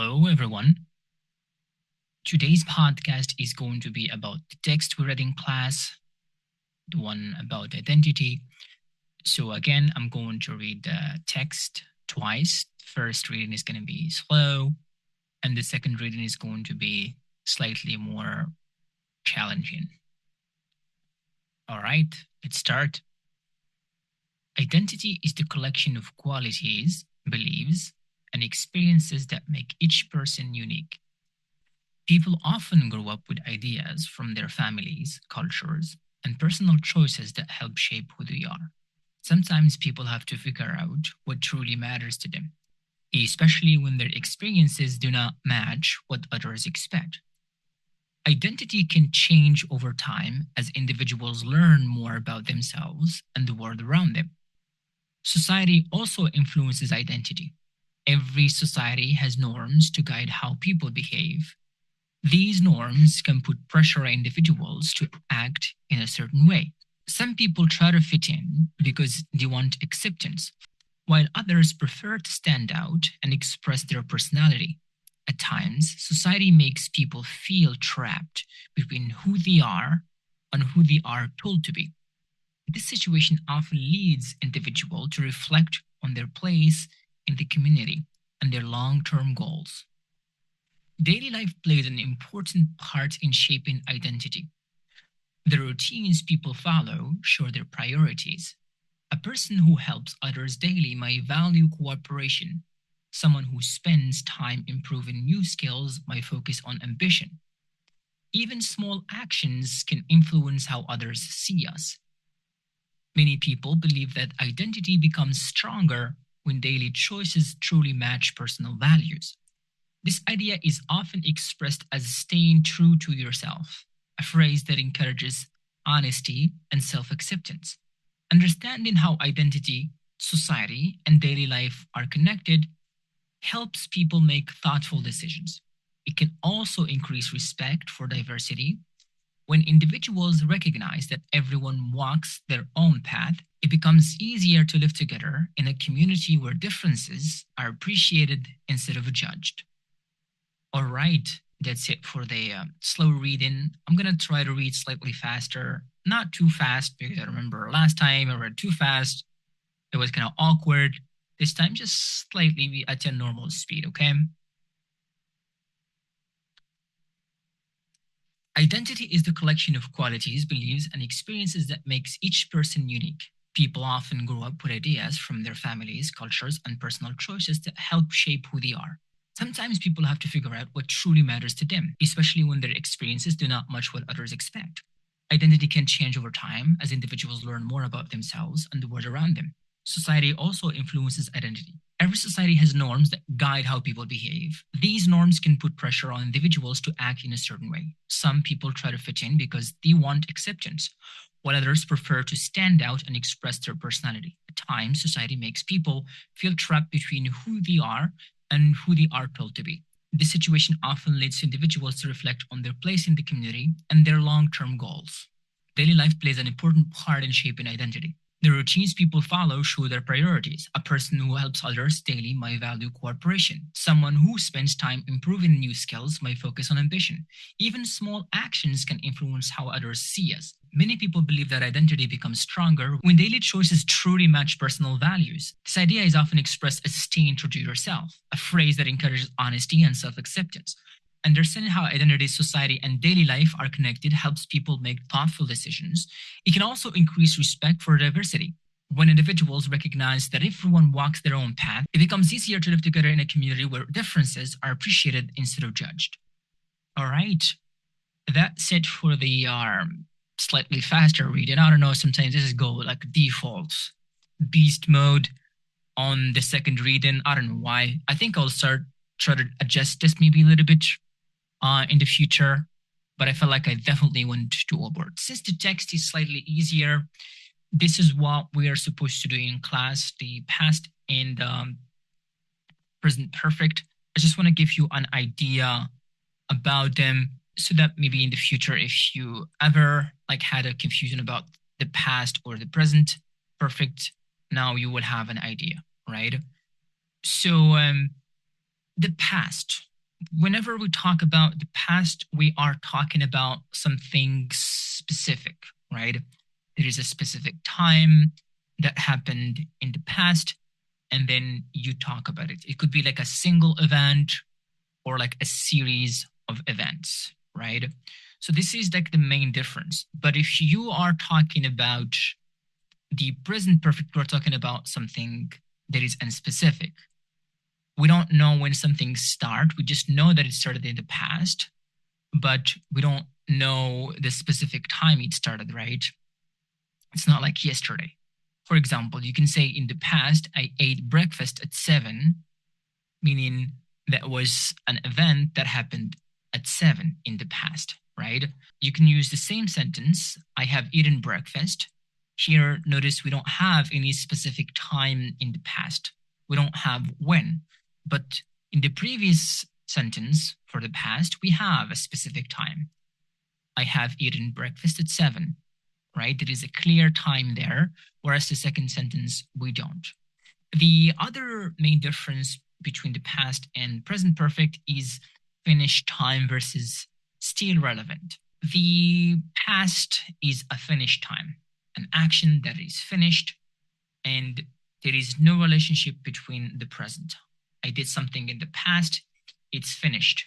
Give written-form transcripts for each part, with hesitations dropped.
Hello, everyone. Today's podcast is going to be about the text we read in class, the one about identity. So, again, I'm going to read the text twice. First reading is going to be slow, and the second reading is going to be slightly more challenging. All right, let's start. Identity is the collection of qualities, beliefs, and experiences that make each person unique. People often grow up with ideas from their families, cultures, and personal choices that help shape who they are. Sometimes people have to figure out what truly matters to them, especially when their experiences do not match what others expect. Identity can change over time as individuals learn more about themselves and the world around them. Society also influences identity. Every society has norms to guide how people behave. These norms can put pressure on individuals to act in a certain way. Some people try to fit in because they want acceptance, while others prefer to stand out and express their personality. At times, society makes people feel trapped between who they are and who they are told to be. This situation often leads individuals to reflect on their place in the community and their long-term goals. Daily life plays an important part in shaping identity. The routines people follow show their priorities. A person who helps others daily might value cooperation. Someone who spends time improving new skills might focus on ambition. Even small actions can influence how others see us. Many people believe that identity becomes stronger when daily choices truly match personal values. This idea is often expressed as staying true to yourself, a phrase that encourages honesty and self acceptance. Understanding how identity, society, and daily life are connected helps people make thoughtful decisions. It can also increase respect for diversity. When individuals recognize that everyone walks their own path, it becomes easier to live together in a community where differences are appreciated instead of judged. All right, that's it for the slow reading. I'm gonna try to read slightly faster, not too fast, because I remember last time I read too fast. It was kind of awkward. This time, just slightly at a normal speed, okay? Identity is the collection of qualities, beliefs, and experiences that makes each person unique. People often grow up with ideas from their families, cultures, and personal choices that help shape who they are. Sometimes people have to figure out what truly matters to them, especially when their experiences do not match what others expect. Identity can change over time as individuals learn more about themselves and the world around them. Society also influences identity. Every society has norms that guide how people behave. These norms can put pressure on individuals to act in a certain way. Some people try to fit in because they want acceptance, while others prefer to stand out and express their personality. At times, society makes people feel trapped between who they are and who they are told to be. This situation often leads individuals to reflect on their place in the community and their long term goals. Daily life plays an important part in shaping identity. The routines people follow show their priorities. A person who helps others daily might value cooperation. Someone who spends time improving new skills might focus on ambition. Even small actions can influence how others see us. Many people believe that identity becomes stronger when daily choices truly match personal values. This idea is often expressed as staying true to yourself, a phrase that encourages honesty and self acceptance. Understanding how identity, society, and daily life are connected helps people make thoughtful decisions. It can also increase respect for diversity. When individuals recognize that everyone walks their own path, it becomes easier to live together in a community where differences are appreciated instead of judged. All right, that's it for the slightly faster reading. I don't know, sometimes this is go like default beast mode on the second reading. I don't know why. I think I'll start try to adjust this maybe a little bit in the future, but I felt like I definitely went to overboard. Since the text is slightly easier, this is what we are supposed to do in class, the past and present perfect. I just want to give you an idea about them so that maybe in the future, if you ever like had a confusion about the past or the present perfect, now you will have an idea, right? So the past. whenever we talk about the past, we are talking about something specific, right? There is a specific time that happened in the past, and then you talk about it. It could be like a single event or like a series of events, right? So this is like the main difference. But if you are talking about the present perfect, we're talking about something that is unspecific. We don't know when something started. We just know that it started in the past, but we don't know the specific time it started, right? It's not like yesterday. For example, you can say in the past, I ate breakfast at 7, meaning that was an event that happened at 7 in the past, right? You can use the same sentence, I have eaten breakfast. Here, notice we don't have any specific time in the past. We don't have when. But in the previous sentence for the past, we have a specific time. I have eaten breakfast at 7, right? There is a clear time there, whereas the second sentence, we don't. The other main difference between the past and present perfect is finished time versus still relevant. The past is a finished time, an action that is finished, and there is no relationship between the present. I did something in the past, it's finished.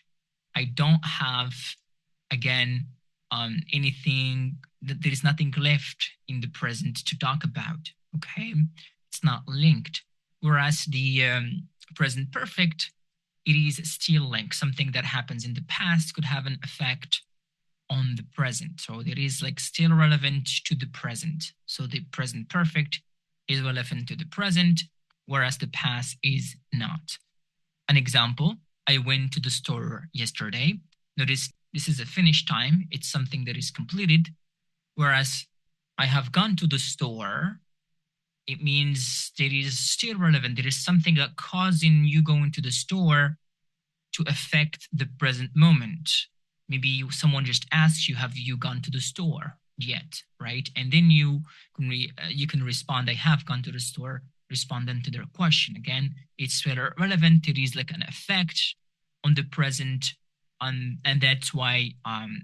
I don't have, again, anything, there is nothing left in the present to talk about, okay? It's not linked. Whereas the present perfect, it is still linked. Something that happens in the past could have an effect on the present. So it is like still relevant to the present. So the present perfect is relevant to the present, whereas the past is not. An example, I went to the store yesterday. Notice this is a finished time. It's something that is completed, whereas I have gone to the store, it means there is still relevant. There is something that causing you going to the store to affect the present moment. Maybe someone just asks you, have you gone to the store yet, right? And then you can respond, I have gone to the store, responding to their question. Again, it's relevant. It is like an effect on the present, and that's why,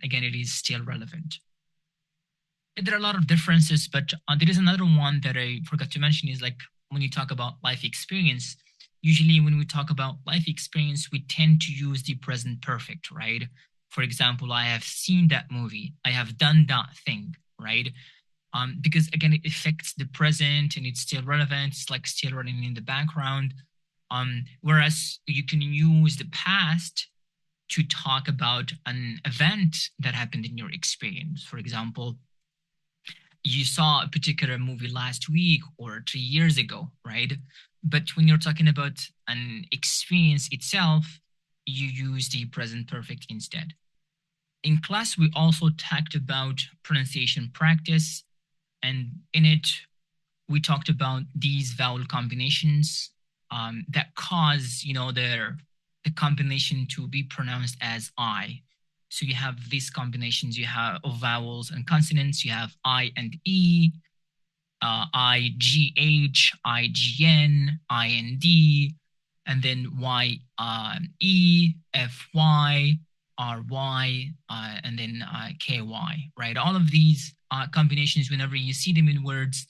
again, it is still relevant. There are a lot of differences, but there is another one that I forgot to mention is like when you talk about life experience, usually when we talk about life experience, we tend to use the present perfect, right? For example, I have seen that movie, I have done that thing, right? Because again, it affects the present and it's still relevant. It's like still running in the background. Whereas you can use the past to talk about an event that happened in your experience. For example, you saw a particular movie last week or 3 years ago, right? But when you're talking about an experience itself, you use the present perfect instead. In class, we also talked about pronunciation practice, and in it, we talked about these vowel combinations that cause, the combination to be pronounced as I. So you have these combinations, you have of vowels and consonants, you have I and E, IGH, IGN, IND, and then YE, FY, RY, and then KY, right? All of these combinations, whenever you see them in words,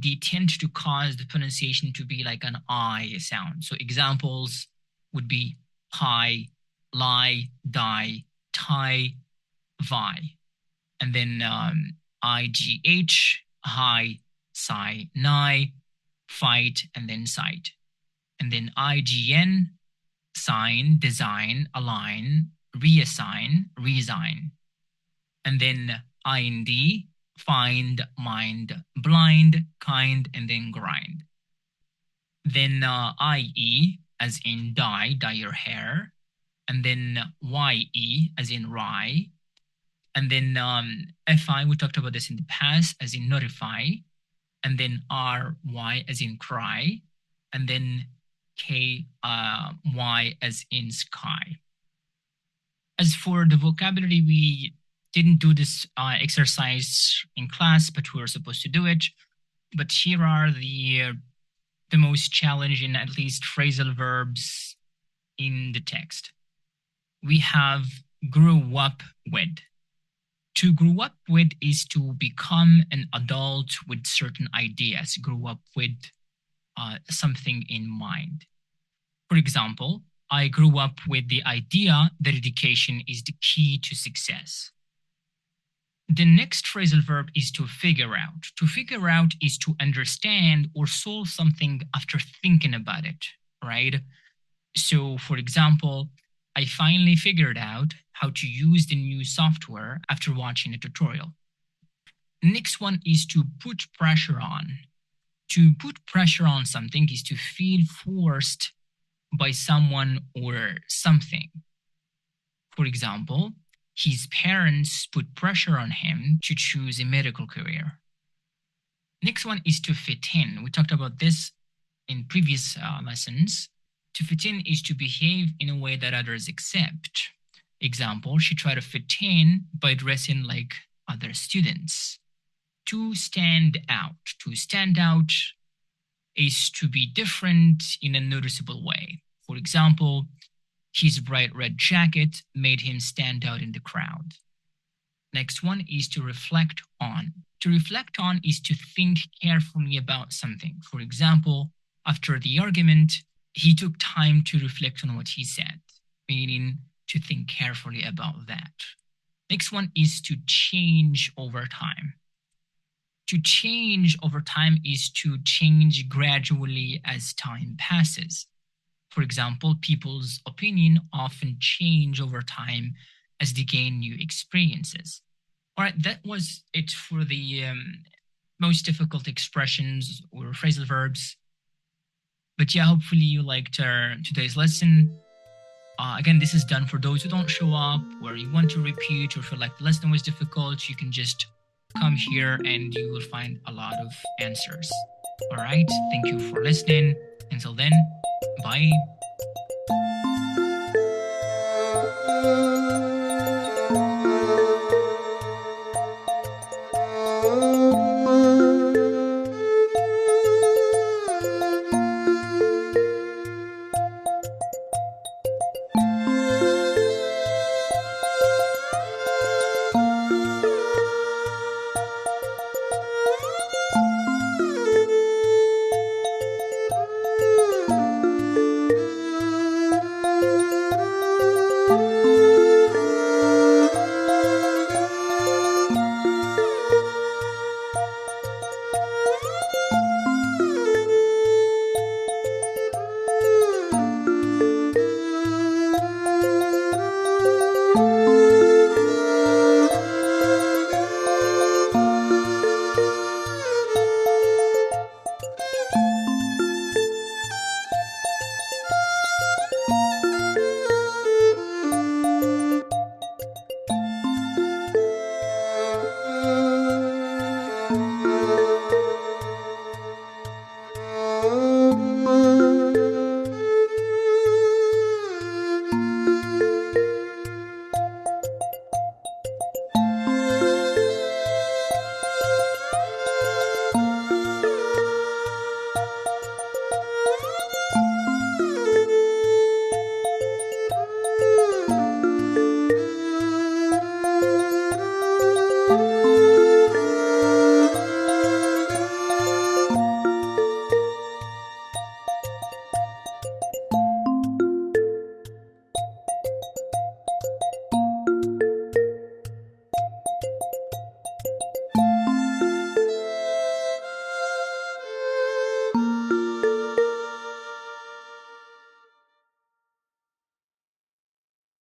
they tend to cause the pronunciation to be like an I sound. So examples would be high, lie, die, tie, vi. And then IGH, high, sigh, nigh, fight, and then sight. And then IGN, sign, design, align, reassign, resign. And then IND, find, mind, blind, kind, and then grind. Then IE, as in dye your hair. And then YE, as in rye. And then FI, we talked about this in the past, as in notify. And then RY, as in cry. And then KY, as in sky. As for the vocabulary, we didn't do this exercise in class, but we were supposed to do it. But here are the most challenging, at least phrasal verbs in the text. we have grew up with. To grow up with is to become an adult with certain ideas, grow up with something in mind. For example, I grew up with the idea that education is the key to success. The next phrasal verb is to figure out. To figure out is to understand or solve something after thinking about it, right? So, for example, I finally figured out how to use the new software after watching a tutorial. Next one is to put pressure on. To put pressure on something is to feel forced by someone or something. For example, his parents put pressure on him to choose a medical career. Next one is to fit in. We talked about this in previous lessons. To fit in is to behave in a way that others accept. Example, she tried to fit in by dressing like other students. To stand out. To stand out is to be different in a noticeable way. For example, his bright red jacket made him stand out in the crowd. Next one is to reflect on. To reflect on is to think carefully about something. For example, after the argument, he took time to reflect on what he said, meaning to think carefully about that. Next one is to change over time. To change over time is to change gradually as time passes. For example, people's opinion often change over time as they gain new experiences. All right, that was it for the most difficult expressions or phrasal verbs. But yeah, hopefully you liked today's lesson. Again, this is done for those who don't show up, where you want to repeat or feel like the lesson was difficult. You can just come here and you will find a lot of answers. All right, thank you for listening. Until then, bye.